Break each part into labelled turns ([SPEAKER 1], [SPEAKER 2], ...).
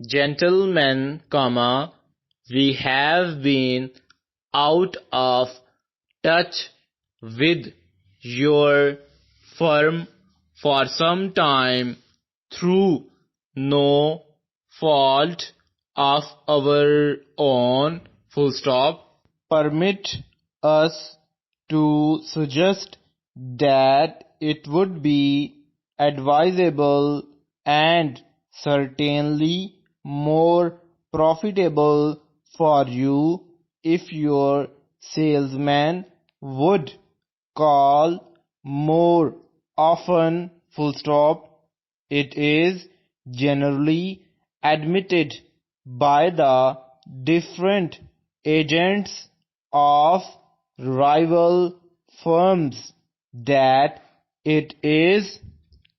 [SPEAKER 1] Gentlemen, we have been out of touch with your firm for some time through no fault of our own. Permit us to suggest that it would be advisable and certainly more profitable for you if your salesman would call more often. It is generally admitted by the different agents of rival firms that it is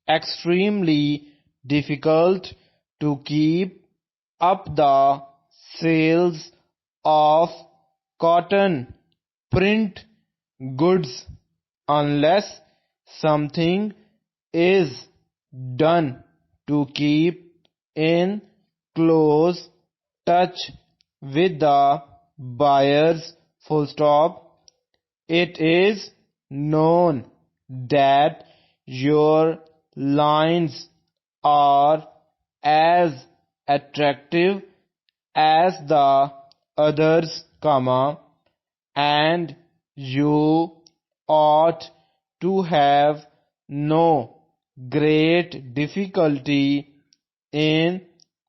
[SPEAKER 1] extremely difficult to keep up the sales of cotton print goods unless something is done to keep in close touch with the buyers. It is known that your lines are as attractive as the others, and you ought to have no great difficulty in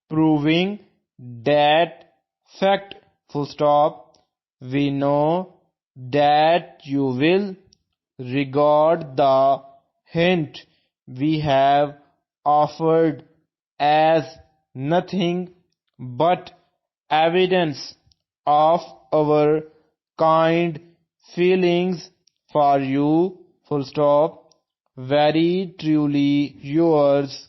[SPEAKER 1] proving that fact. We know that you will regard the hint we have offered as nothing but evidence of our kind feelings for you. Very truly yours,